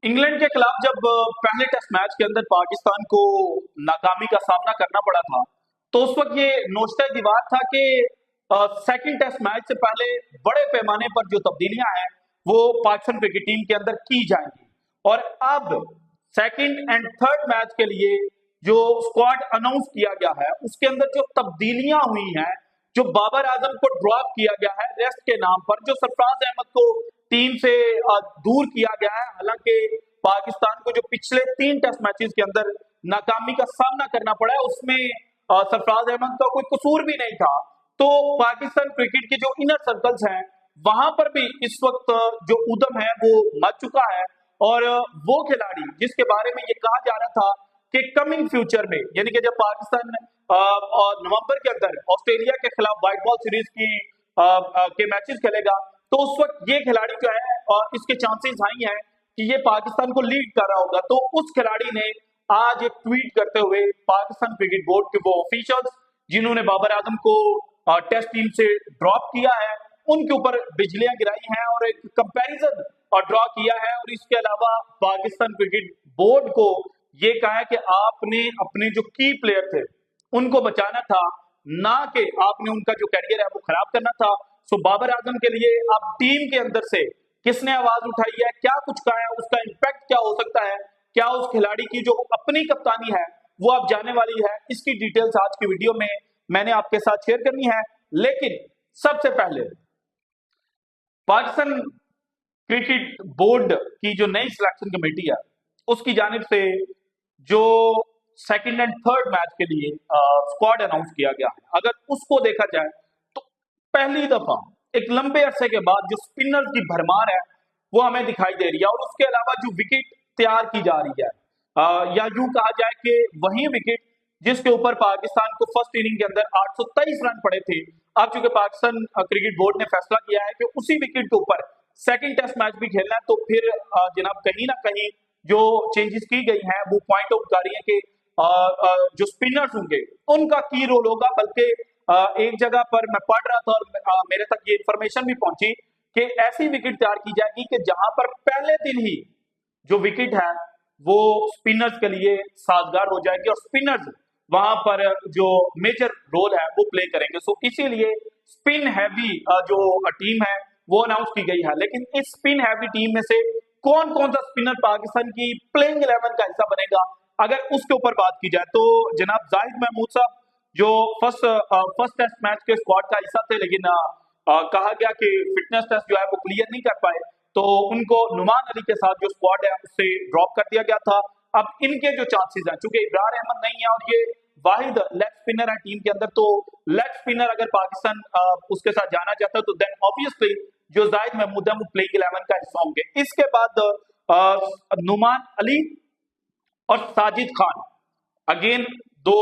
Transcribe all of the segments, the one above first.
England के खिलाफ जब पहले टेस्ट मैच के अंदर पाकिस्तान को नाकामी का सामना करना पड़ा था, तो उस वक्त ये नोचता दीवार था कि सेकंड टेस्ट मैच से पहले बड़े पैमाने पर जो तब्दीलियां हैं वो पाकिस्तान क्रिकेट टीम के अंदर की जाएंगी। और अब सेकंड एंड थर्ड मैच के लिए जो स्क्वाड अनाउंस किया गया है उसके अंदर जो तब्दीलियां हुई हैं, जो बाबर आजम को ड्रॉप किया गया है रेस्ट के नाम पर, जो सरफराज अहमद को टीम से दूर किया गया है। हालांकि पाकिस्तान को जो पिछले 3 टेस्ट मैचेस के अंदर नाकामी का सामना करना पड़ा है उसमें सरफराज अहमद का कोई कसूर भी नहीं था। तो पाकिस्तान क्रिकेट के जो इनर सर्कल्स हैं वहां पर भी इस वक्त जो उद्यम है वो मच चुका है। और वो खिलाड़ी जिसके बारे में ये कहा जा रहा था कि कमिंग फ्यूचर में, यानी कि जब पाकिस्तान और नवंबर के अंदर ऑस्ट्रेलिया के खिलाफ व्हाइट बॉल सीरीज की के मैचेस खेलेगा, तो उस वक्त ये खिलाड़ी जो है इसके चांसेस हाई हैं कि ये पाकिस्तान को लीड कर रहा होगा। तो उस खिलाड़ी ने आज एक ट्वीट करते हुए पाकिस्तान क्रिकेट बोर्ड के वो ऑफिशियल्स जिन्होंने बाबर आजम को टेस्ट टीम से ड्रॉप किया है उनके ऊपर बिजलियां गिराई हैं और एक कंपैरिजन ड्रॉ किया है। और इसके अलावा पाकिस्तान क्रिकेट बोर्ड को ये कहा है कि आपने अपने जो की प्लेयर थे उनको बचाना था, ना कि आपने उनका जो कैरियर है वो खराब करना था। सो बाबर आजम के लिए अब टीम के अंदर से किसने आवाज उठाई है, क्या कुछ कहा है, उसका इंपैक्ट क्या हो सकता है, क्या उस खिलाड़ी की जो अपनी कप्तानी है वो अब जाने वाली है, इसकी डिटेल्स आज की वीडियो में मैंने आपके साथ शेयर करनी है। लेकिन सबसे पहले पाकिस्तान क्रिकेट बोर्ड की जो नई सिलेक्शन कमेटी है उसकी जानिब से जो सेकंड एंड थर्ड मैच के लिए स्क्वाड अनाउंस किया गया है, अगर उसको देखा जाए तो पहली दफा एक लंबे अरसे के बाद जो स्पिनर्स की भरमार है वो हमें दिखाई दे रही है। और उसके अलावा जो विकेट तैयार की जा रही है या यूं कहा जाए कि वही विकेट जिसके ऊपर पाकिस्तान को फर्स्ट इनिंग के अंदर 823 रन पड़े थे, अब चूंकि पाकिस्तान क्रिकेट बोर्ड ने फैसला किया है कि उसी विकेट के ऊपर सेकंड टेस्ट मैच भी खेलना है, तो फिर जनाब कहीं ना कहीं जो चेंजेस की गई हैं वो पॉइंट आउट कर रही है कि जो स्पिनर्स होंगे उनका की रोल होगा। बल्कि एक जगह पर मैं पढ़ रहा था और मेरे तक ये इंफॉर्मेशन भी पहुंची कि ऐसी विकेट तैयार की जाएगी कि जहां पर पहले दिन ही जो विकेट है वो स्पिनर्स के लिए साजगार हो जाएगी और स्पिनर्स वहां पर जो मेजर रोल है वो प्ले करेंगे। सो इसीलिए स्पिन हैवी जो टीम है वो अनाउंस की गई है। लेकिन इस स्पिन हैवी टीम में से कौन कौन सा स्पिनर पाकिस्तान की प्लेइंग 11 का हिस्सा बनेगा, अगर उसके ऊपर बात की जाए तो जनाब जाहिद महमूद साहब जो फर्स्ट टेस्ट मैच के स्क्वाड का हिस्सा थे, लेकिन कहा गया कि फिटनेस टेस्ट जो है वो क्लियर नहीं कर पाए, तो उनको नुमान अली के साथ जो स्क्वाड है उससे ड्रॉप कर दिया गया था। अब इनके जो चांसेस हैं, चूंकि इब्रार अहमद नहीं है और ये वाहिद लेग स्पिनर है टीम के अंदर, तो लेग स्पिनर अगर पाकिस्तान उसके साथ जाना चाहता है तो देन ऑब्वियसली जो जाहिद महमूद है वो प्लेइंग 11 का हिस्सा होंगे। इसके बाद नुमान अली और साजिद खान अगेन दो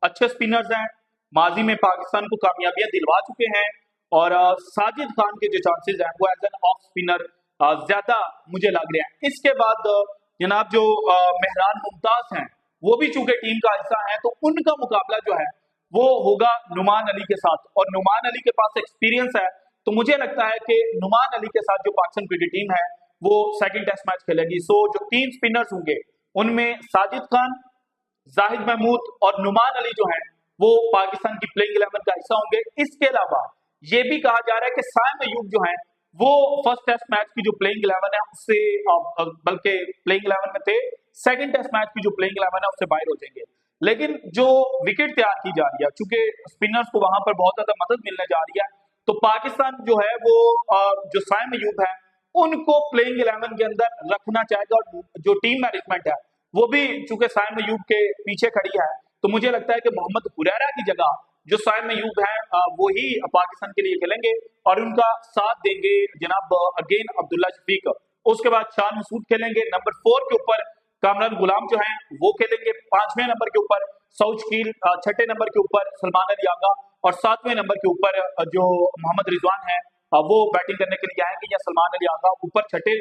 अच्छे स्पिनर्स हैं, माजी में पाकिस्तान को कामयाबियां दिलवा चुके हैं। और साजिद खान के जो चांसेस हैं वो एज एन ऑफ स्पिनर ज्यादा मुझे लग रहे हैं। इसके बाद जनाब जो मेहरान मुमताज हैं वो भी चूंकि टीम का हिस्सा है, तो उनका मुकाबला जो है वो होगा नुमान अली के साथ। और नुमान अली के पास एक्सपीरियंस है, तो मुझे लगता है कि नुमान अली के साथ जो पाकिस्तान क्रिकेट टीम है वो सेकंड टेस्ट मैच खेलेगी। सो जो 3 स्पिनर्स होंगे उनमें साजिद खान, जाहिद महमूद और नुमान अली जो हैं वो पाकिस्तान की प्लेइंग 11 का हिस्सा होंगे। इसके अलावा ये भी कहा जा रहा है कि साइम अयूब जो हैं वो फर्स्ट टेस्ट मैच की जो प्लेइंग 11 है उससे बल्कि प्लेइंग 11 में थे, सेकंड टेस्ट मैच की जो प्लेइंग 11 है उससे बाहर हो जाएंगे। लेकिन जो विकेट तैयार की जा रही है, चूंकि स्पिनर्स को वहां पर बहुत ज्यादा मदद मिलने जा रही है, तो पाकिस्तान जो है वो जो साइम अयूब है उनको प्लेइंग 11 के अंदर रखना चाहेगा। और जो टीम मैनेजमेंट है वो भी चूंकि साइम अयूब के पीछे खड़ी है, तो मुझे लगता है कि मोहम्मद हुरैरा की जगह जो साइम अयूब है वो ही पाकिस्तान के लिए खेलेंगे और उनका साथ देंगे जनाब अगेन अब्दुल्ला शफीक। उसके बाद शान मसूद खेलेंगे। नंबर 4 के ऊपर कामरान गुलाम जो हैं वो खेलेंगे। 5वें नंबर के ऊपर सऊद शकील, 6ठे नंबर के ऊपर सलमान अली आगा और 7वें नंबर के ऊपर जो मोहम्मद रिजवान है वो बैटिंग करने के लिए आएंगे। या सलमान अली आगा ऊपर 6ठे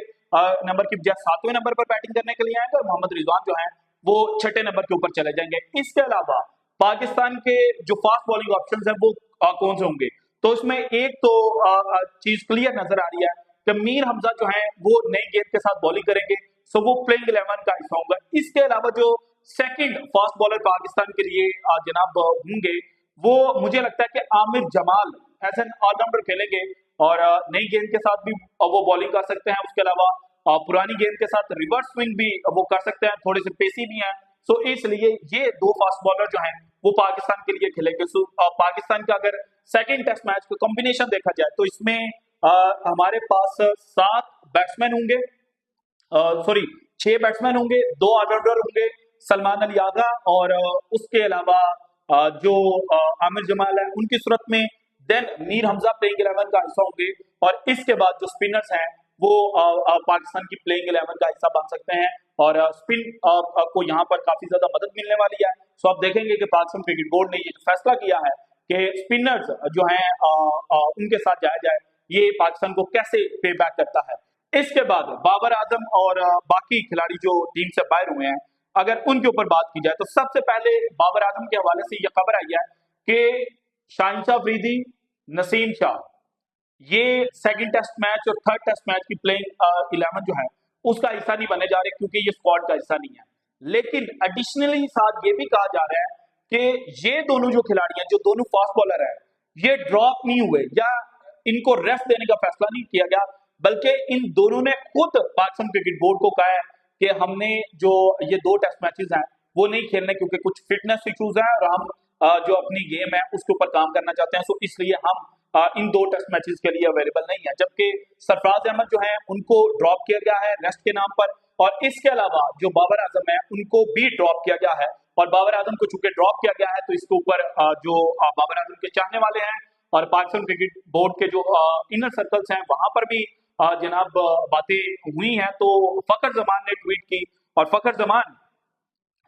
नंबर की बजाय 7वें नंबर पर बैटिंग करने के लिए आएंगे और मोहम्मद रिजवान जो है वो 6ठे नंबर के ऊपर चले जाएंगे। इसके अलावा पाकिस्तान के जो फास्ट बॉलिंग ऑप्शंस हैं वो कौन से होंगे, तो इसमें एक तो चीज क्लियर नजर आ रही है कि मीर हमजा जो है वो नई गेंद के साथ बॉलिंग करेंगे, सो वो प्लेइंग 11 का हिस्सा होगा। इसके अलावा जो सेकंड फास्ट बॉलर पाकिस्तान के लिए जनाब होंगे, वो मुझे लगता है कि Aamir Jamal as an allrounder खेलेंगे और नई गेंद के साथ भी वो बॉलिंग कर सकते हैं। उसके अलावा पुरानी गेंद के साथ रिवर्स स्विंग भी वो कर सकते हैं, थोड़े से पेसी भी हैं। सो इसलिए ये दो फास्ट बॉलर जो हैं वो पाकिस्तान के लिए खेलेंगे। सो पाकिस्तान का अगर सेकंड टेस्ट मैच का कॉम्बिनेशन देखा जाए तो इसमें हमारे पास 7 बैट्समैन होंगे, सॉरी 6 बैट्समैन होंगे, 2 ऑलराउंडर होंगे, सलमान अली आगा और उसके अलावा जो आमिर जमाल है उनकी सूरत में, देन मीर हमजा प्लेइंग 11 का हिस्सा होंगे और इसके बाद जो स्पिनर्स हैं वो पाकिस्तान की प्लेइंग 11 का हिस्सा बन सकते हैं और स्पिन को यहाँ पर काफी ज्यादा मदद मिलने वाली है। सो आप देखेंगे कि पाकिस्तान क्रिकेट बोर्ड ने ये जो फैसला किया है कि स्पिनर्स जो हैं उनके साथ जाया जाए, ये पाकिस्तान को कैसे पे बैक करता है। इसके बाद बाबर आजम और बाकी खिलाड़ी जो टीम से बाहर हुए हैं, अगर उनके ऊपर बात की जाए तो सबसे पहले बाबर आजम के हवाले से यह खबर आई है कि शाहिन शाह अफरीदी, नसीम शाह, ये सेकंड टेस्ट मैच और थर्ड टेस्ट मैच की प्लेइंग 11 जो है उसका हिस्सा नहीं बने जा रहे क्योंकि ये स्क्वाड का हिस्सा नहीं है। लेकिन एडिशनली साथ ये भी कहा जा रहा है कि ये दोनों जो खिलाड़ी हैं, जो दोनों फास्ट बॉलर हैं, ये ड्रॉप नहीं हुए या इनको रेस्ट देने का फैसला नहीं किया गया, बल्कि इन दोनों ने खुद पाकिस्तान क्रिकेट बोर्ड को कहा है कि हमने जो ये 2 टेस्ट मैचेस हैं वो नहीं खेलने क्योंकि कुछ फिटनेस इश्यूज हैं और हम जो अपनी गेम है उसके ऊपर काम करना चाहते हैं। सो इसलिए हम इन 2 टेस्ट मैचेस के लिए अवेलेबल नहीं है। जबकि सरफराज अहमद जो है उनको ड्रॉप किया गया है रेस्ट के नाम पर और इसके अलावा जो बाबर आजम है उनको भी ड्रॉप किया गया है और बाबर आजम को चूंकि ड्रॉप किया गया है तो इसके ऊपर जो बाबर आजम के चाहने वाले हैं और पाकिस्तान क्रिकेट बोर्ड के जो इनर सर्कल्स हैं वहां पर भी जनाब बातें हुई हैं। तो फखर जमान ने ट्वीट की और फखर जमान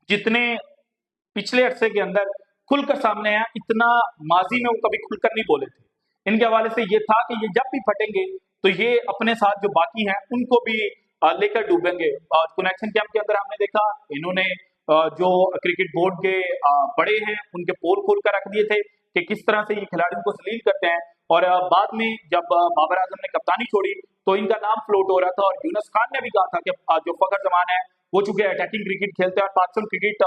जितने पिछले अरसे के अंदर खुलकर सामने आया, इतना माजी में वो कभी खुलकर नहीं बोले थे। इनके हवाले से ये था कि ये जब भी फटेंगे तो ये अपने साथ जो बाकी हैं उनको भी लेकर डूबेंगे। कनेक्शन कैंप के अंदर हमने देखा इन्होंने जो क्रिकेट बोर्ड के बड़े हैं उनके पोल खोल कर रख दिए थे कि किस तरह से ये खिलाड़ियों को जलील करते हैं और बाद में जब बाबर आजम ने कप्तानी छोड़ी तो इनका नाम फ्लोट हो रहा था और यूनुस खान ने भी कहा था कि जो फखर जमान है वो चूंकि अटैकिंग क्रिकेट खेलते हैं और पाकिस्तान क्रिकेट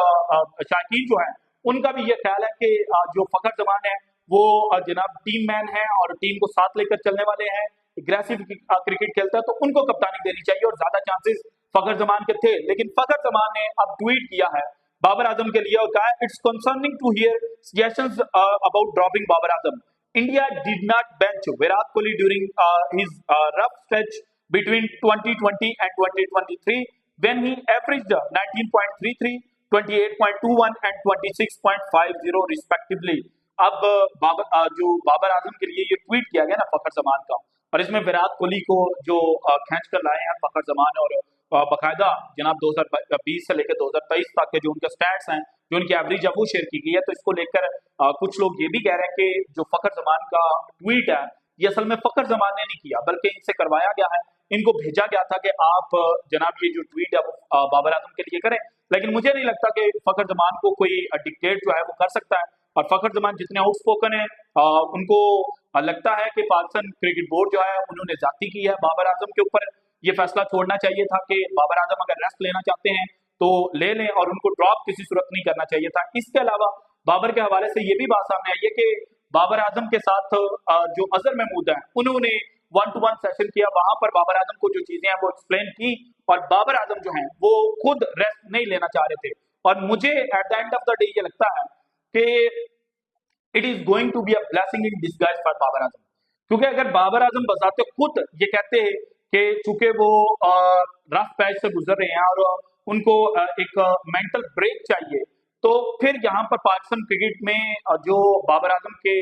शायकीन जो है उनका भी ये ख्याल है कि जो फखर जमान है वो जनाब टीम मैन है और टीम को साथ लेकर चलने वाले हैं, एग्रेसिव क्रिकेट खेलता है तो उनको कप्तानी देनी चाहिए और ज्यादा चांसेस फखर जमान के थे। लेकिन फखर जमान ने अब ट्वीट किया है बाबर आजम के लिए और कहा it's concerning to hear suggestions about dropping Babar Azam. India did not bench Virat Kohli during his rough stretch between 2020 and 2023 when he averaged 19.33, 28.21 and 26.50 respectively। अब जो बाबर आजम के लिए ये ट्वीट किया गया ना फखर जमान का और इसमें विराट कोहली को जो खींच कर लाए हैं फखर जमान और बाकायदा जनाब 2020 से लेकर 2023 तक के जो उनके स्टैट्स हैं, जो उनकी एवरेज है वो शेयर की गई है। तो इसको लेकर कुछ लोग ये भी कह रहे हैं कि जो फखर जमान का ट्वीट है ये असल में फखर जमान ने नहीं किया बल्कि इनसे करवाया गया है, इनको भेजा गया था कि आप जनाब ये जो ट्वीट है वो बाबर आजम के लिए करें। लेकिन मुझे नहीं लगता कि फखर जमान को कोई डिक्टेट जो है वो कर सकता है और फखर जमान जितने आउटस्पोकन है उनको लगता है कि पाकिस्तान क्रिकेट बोर्ड जो है उन्होंने जाती की है बाबर आजम के ऊपर। ये फैसला छोड़ना चाहिए था कि बाबर आजम अगर रेस्ट लेना चाहते हैं तो ले लें और उनको ड्रॉप किसी सूरत नहीं करना चाहिए था। इसके अलावा बाबर के हवाले से ये भी बात सामने आई है कि बाबर आजम के साथ जो अजहर महमूद है उन्होंने 1-to-1 सेशन किया, वहां पर बाबर आजम को जो चीजें हैं वो एक्सप्लेन की और बाबर आजम जो हैं वो खुद रेस्ट नहीं लेना चाह रहे थे। और मुझे at the end of the day ये लगता है कि it is going to be a blessing in disguise for Babar Azam, क्योंकि अगर बाबर आजम बजाते खुद ये कहते हैं कि चूंकि वो रफ पैच से गुजर रहे हैं और उनको एक मेंटल ब्रेक चाहिए, तो फिर यहाँ पर पाकिस्तान क्रिकेट में जो बाबर आजम के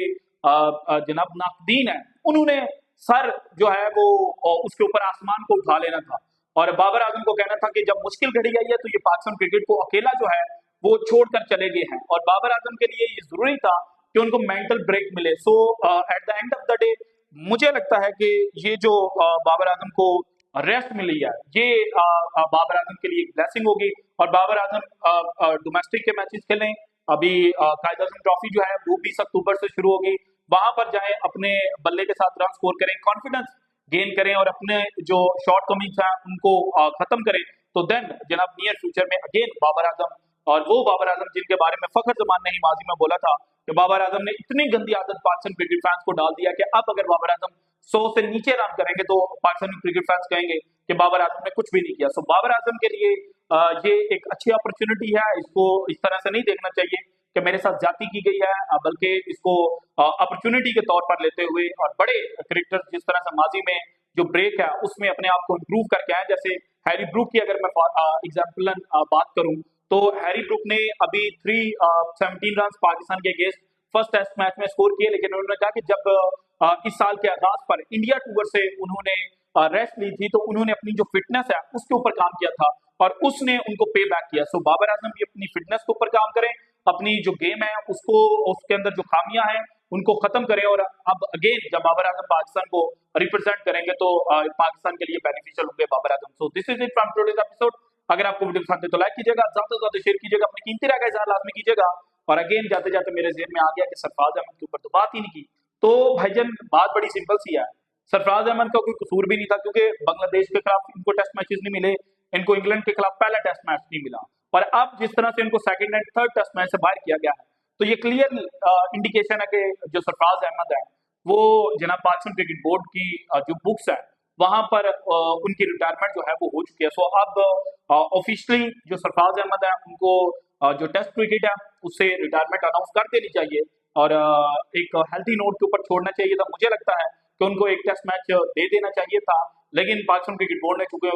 जनाब नाकदीन है उन्होंने सर जो है वो उसके ऊपर आसमान को उठा लेना था और बाबर आजम को कहना था कि जब मुश्किल घड़ी आई है तो ये पाकिस्तान क्रिकेट को अकेला जो है वो छोड़कर चले गए हैं और बाबर आजम के लिए ये जरूरी था कि उनको मेंटल ब्रेक मिले। So at the end of the day मुझे लगता है कि ये जो बाबर आजम को रेस्ट मिली है ये बाबर आजम के लिए एक ब्लेसिंग होगी और बाबर आजम डोमेस्टिक के मैचेस खेलें। अभी कायद आजम ट्रॉफी जो है वो 20 अक्टूबर से शुरू होगी, वहां पर जाएं, अपने बल्ले के साथ रन स्कोर करें, कॉन्फिडेंस गेन करें और अपने जो शॉर्ट कमिंग्स हैं उनको खत्म करें, तो देन जनाब नियर फ्यूचर में अगेन बाबर आजम, और वो बाबर आजम जिनके बारे में फखर जमान ने ही माजी में बोला था कि बाबर आजम ने इतनी गंदी आदत पाकिस्तान क्रिकेट फैंस को डाल दिया कि अब अगर बाबर आजम 100 से नीचे रन करेंगे तो पाकिस्तानी क्रिकेट फैंस कहेंगे कि बाबर आजम ने कुछ भी नहीं किया। सो बाबर आजम के लिए ये एक अच्छी अपॉर्चुनिटी है, इसको इस तरह से नहीं देखना चाहिए कि मेरे साथ जाति की गई है, बल्कि इसको अपॉर्चुनिटी के तौर पर लेते हुए और बड़े क्रिकेटर्स जिस तरह से माजी में जो ब्रेक है उसमें अपने आप को इम्प्रूव करके आए, जैसे हैरी ब्रूक की अगर मैं एग्जाम्पल बात करूं तो हैरी ब्रूक ने अभी 317 रन पाकिस्तान के अगेंस्ट फर्स्ट टेस्ट मैच में स्कोर किए, लेकिन उन्होंने कहा कि जब इस साल के आगाज पर इंडिया टूर से उन्होंने रेस्ट ली थी तो उन्होंने अपनी जो फिटनेस है उसके ऊपर काम किया था और उसने उनको पे बैक किया। सो बाबर आजम भी अपनी फिटनेस के ऊपर काम करें, अपनी जो गेम है उसको, उसके अंदर जो खामियां हैं उनको खत्म करें, और अब अगेन जब बाबर आजम पाकिस्तान को रिप्रेजेंट करेंगे तो पाकिस्तान के लिए बेनिफिशियल होंगे Babar Azam. So this is it from today's episode. अगर आपको वीडियो पसंद है तो लाइक कीजिएगा, ज्यादा से ज्यादा शेयर कीजिएगा, अपनी कीमती राय का इजहार लाजमी कीजिएगा। और अगेन जाते जाते मेरे जेहन में आ गया कि सरफराज अहमद के ऊपर तो बात ही नहीं की, तो भाईजान बात बड़ी सिंपल सी है, सरफराज अहमद का कोई कसूर भी नहीं था क्योंकि बांग्लादेश के खिलाफ इनको टेस्ट मैचेस नहीं मिले, इनको इंग्लैंड के खिलाफ पहला टेस्ट मैच नहीं मिला, और अब जिस तरह से इनको second and third test match से बाहर किया गया है तो ये क्लियर इंडिकेशन है कि जो सरफराज अहमद है वो जनाब पाकिस्तान क्रिकेट बोर्ड की जो बुक्स है वहां पर उनकी रिटायरमेंट जो है वो हो चुकी है। सो अब ऑफिशियली जो सरफराज अहमद है उनको जो टेस्ट क्रिकेट है उससे रिटायरमेंट अनाउंस कर देनी चाहिए और एक हेल्थी नोट के ऊपर छोड़ना चाहिए था। मुझे लगता है कि उनको एक टेस्ट मैच दे देना चाहिए था, लेकिन पाकिस्तान क्रिकेट बोर्ड ने चूंकि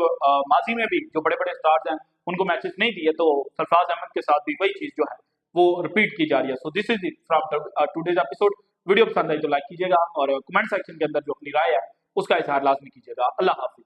माजी में भी जो बड़े बड़े स्टार्स हैं उनको मैचेस नहीं दिए, तो सरफराज अहमद के साथ भी वही चीज जो है वो रिपीट की जा रही है। सो this is it from today's episode. Video पसंद आई तो लाइक कीजिएगा और कमेंट सेक्शन के अंदर जो अपनी राय है उसका इजहार लाजमी कीजिएगा। अल्लाह हाफिज।